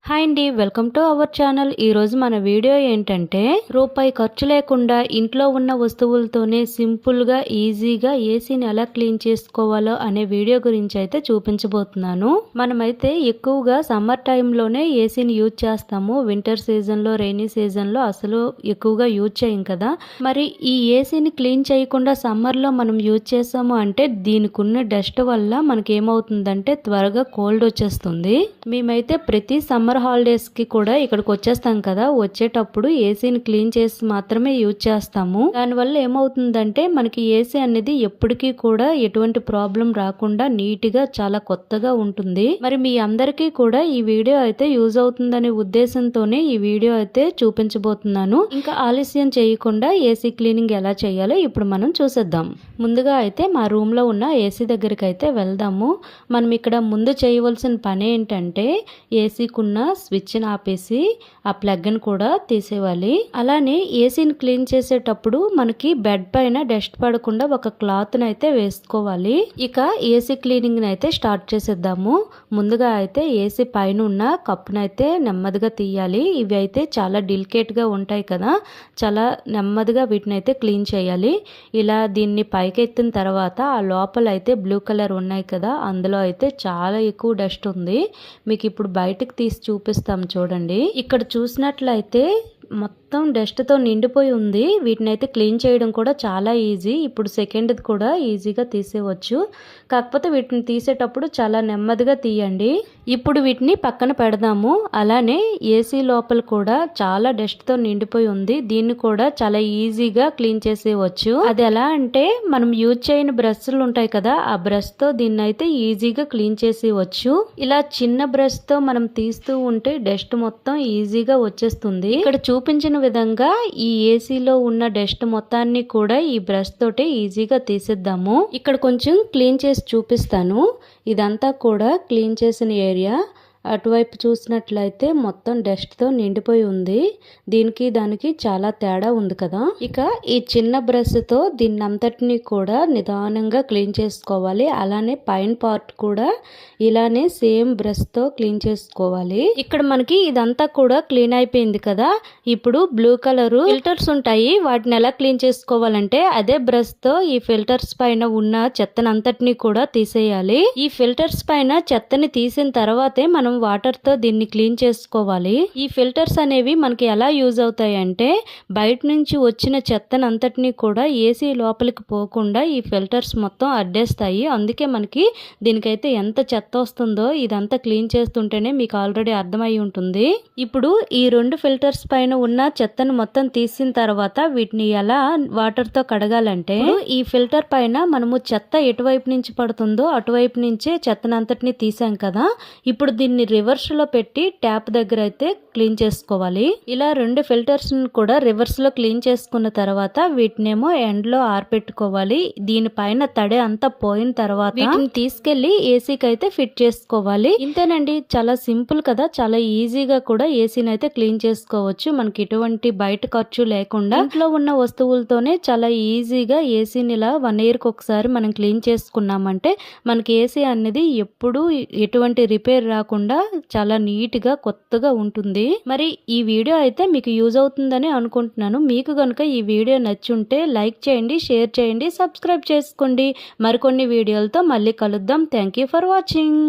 Hi అండి, welcome to our channel. ఈరోజు మన వీడియో ఏంటంటే రూపాయి ఖర్చు లేకుండా ఇంట్లో ఉన్న వస్తువులతోనే సింపుల్గా ఈజీగా ఏసీని ఎలా క్లీన్ చేసుకోవాలో అనే వీడియో గురించి అయితే చూపించబోతున్నాను. మనమైతే ఎక్కువగా సమ్మర్ టైంలోనే ఏసీని యూజ్ చేస్తాము. వింటర్ సీజన్లో, రైనీ సీజన్లో అసలు ఎక్కువగా యూజ్ చేయం కదా. మరి ఈ ఏసీని క్లీన్ చేయకుండా సమ్మర్లో మనం యూజ్ చేసాము అంటే దీనికి ఉన్న డస్ట్ వల్ల మనకి ఏమవుతుందంటే త్వరగా కోల్డ్ వచ్చేస్తుంది. మేమైతే ప్రతి సమ్మర్ హాలిడేస్ కి కూడా ఇక్కడికి వచ్చేస్తాం కదా, వచ్చేటప్పుడు ఏసీని క్లీన్ చేసి మాత్రమే యూజ్ చేస్తాము. దానివల్ల ఏమవుతుందంటే మనకి ఏసీ అనేది ఎప్పటికీ కూడా ఎటువంటి ప్రాబ్లం రాకుండా నీట్ గా చాలా కొత్తగా ఉంటుంది. మరి మీ అందరికీ కూడా ఈ వీడియో అయితే యూజ్ అవుతుందనే ఉద్దేశంతోనే ఈ వీడియో అయితే చూపించబోతున్నాను. ఇంకా ఆలస్యం చేయకుండా ఏసీ క్లీనింగ్ ఎలా చేయాలో ఇప్పుడు మనం చూసేద్దాం. ముందుగా అయితే మా రూమ్ లో ఉన్న ఏసీ దగ్గరికి అయితే వెళ్దాము. మనం ఇక్కడ ముందు చేయవలసిన పని ఏంటంటే ఏసీకున్న స్విచ్ని ఆపేసి ఆ ప్లగ్ని కూడా తీసేయాలి. అలానే ఏసీని క్లీన్ చేసేటప్పుడు మనకి బెడ్ పైన డస్ట్ పడకుండా ఒక క్లాత్ని అయితే వేసుకోవాలి. ఇక ఏసీ క్లీనింగ్ అయితే స్టార్ట్ చేసేద్దాము. ముందుగా అయితే ఏసీ పైన ఉన్న కప్పునైతే నెమ్మదిగా తీయాలి. ఇవి అయితే చాలా డెలికేట్గా ఉంటాయి కదా, చాలా నెమ్మదిగా వీటిని అయితే క్లీన్ చేయాలి. ఇలా దీన్ని పైకి ఎత్తిన తర్వాత ఆ లోపల అయితే బ్లూ కలర్ ఉన్నాయి కదా, అందులో అయితే చాలా ఎక్కువ డస్ట్ ఉంది. మీకు ఇప్పుడు బయటకు తీసి చూపిస్తాం చూడండి. ఇక్కడ చూసినట్లయితే మొత్తం డస్ట్తో నిండిపోయి ఉంది. వీటిని అయితే క్లీన్ చేయడం కూడా చాలా ఈజీ. ఇప్పుడు సెకండ్ది కూడా ఈజీగా తీసేయవచ్చు. కాకపోతే వీటిని తీసేటప్పుడు చాలా నెమ్మదిగా తీయండి. ఇప్పుడు వీటిని పక్కన పెడదాము. అలానే ఏసీ లోపల కూడా చాలా డస్ట్తో నిండిపోయి ఉంది. దీన్ని కూడా చాలా ఈజీగా క్లీన్ చేసేయవచ్చు. అది ఎలా అంటే మనం యూజ్ చేయని బ్రష్లు ఉంటాయి కదా, ఆ బ్రష్తో దీన్ని అయితే ఈజీగా క్లీన్ చేసేయవచ్చు. ఇలా చిన్న బ్రష్తో మనం తీస్తూ ఉంటే డస్ట్ మొత్తం ఈజీగా వచ్చేస్తుంది. ఇక్కడ చూపించిన విధంగా ఈ ఏసీలో ఉన్న డస్ట్ మొత్తాన్ని కూడా ఈ బ్రష్ తోటే ఈజీగా తీసేద్దాము. ఇక్కడ కొంచెం క్లీన్ చేసి చూపిస్తాను. ఇదంతా కూడా క్లీన్ చేసిన ఏరియా. అటువైపు చూసినట్లయితే మొత్తం డస్ట్తో నిండిపోయి ఉంది. దీనికి దానికి చాలా తేడా ఉంది కదా. ఇక ఈ చిన్న బ్రష్తో దీన్ని అంతటినీ కూడా నిదానంగా క్లీన్ చేసుకోవాలి. అలానే పైన పార్ట్ కూడా ఇలానే సేమ్ బ్రష్తో క్లీన్ చేసుకోవాలి. ఇక్కడ మనకి ఇదంతా కూడా క్లీన్ అయిపోయింది కదా. ఇప్పుడు బ్లూ కలర్ ఫిల్టర్స్ ఉంటాయి, వాటిని ఎలా క్లీన్ చేసుకోవాలంటే అదే బ్రష్తో ఈ ఫిల్టర్స్ పైన ఉన్న చెత్తనంతటినీ కూడా తీసేయాలి. ఈ ఫిల్టర్స్ పైన చెత్తని తీసిన తర్వాతే మనం వాటర్ తో దీన్ని క్లీన్ చేసుకోవాలి. ఈ ఫిల్టర్స్ అనేవి మనకి ఎలా యూజ్ అవుతాయి అంటే బయట నుంచి వచ్చిన చెత్తనంతటినీ కూడా ఏసీ లోపలికి పోకుండా ఈ ఫిల్టర్స్ మొత్తం అడ్డేస్తాయి. అందుకే మనకి దీనికైతే ఎంత చెత్త వస్తుందో ఇదంతా క్లీన్ చేస్తుంటేనే మీకు ఆల్రెడీ అర్థమై ఉంటుంది. ఇప్పుడు ఈ రెండు ఫిల్టర్స్ పైన ఉన్న చెత్తను మొత్తం తీసిన తర్వాత వీటిని ఎలా వాటర్ తో కడగాలంటే ఈ ఫిల్టర్ పైన మనము చెత్త ఎటువైపు నుంచి పడుతుందో అటువైపు నుంచే చెత్తనంతటిని తీసాం కదా. ఇప్పుడు దీన్ని రివర్స్ లో పెట్టి ట్యాప్ దగ్గర అయితే క్లీన్ చేసుకోవాలి. ఇలా రెండు ఫిల్టర్స్ కూడా రివర్స్ లో క్లీన్ చేసుకున్న తర్వాత వీటినేమో ఎండ్ లో ఆరపెట్టుకోవాలి. దీనిపైన తడి అంతా పోయిన తర్వాత వీటిని తీసుకెళ్లి ఏసీకి అయితే ఫిట్ చేసుకోవాలి. ఇంతేనండి, చాలా సింపుల్ కదా. చాలా ఈజీగా కూడా ఏసీని అయితే క్లీన్ చేసుకోవచ్చు. మనకి ఎటువంటి బయట ఖర్చు లేకుండా ఇంట్లో ఉన్న వస్తువులతోనే చాలా ఈజీగా ఏసీని ఇలా 1 year కి ఒకసారి మనం క్లీన్ చేసుకున్నామంటే మనకి ఏసీ అనేది ఎప్పుడు ఎటువంటి రిపేర్ రాకుండా చాలా నీట్ గా కొత్తగా ఉంటుంది. మరి ఈ వీడియో అయితే మీకు యూజ్ అవుతుందని అనుకుంటున్నాను. మీకు కనుక ఈ వీడియో నచ్చుంటే లైక్ చేయండి, షేర్ చేయండి, సబ్స్క్రైబ్ చేసుకోండి. మరికొన్ని వీడియోలతో మళ్ళీ కలుద్దాం. Thank you for watching.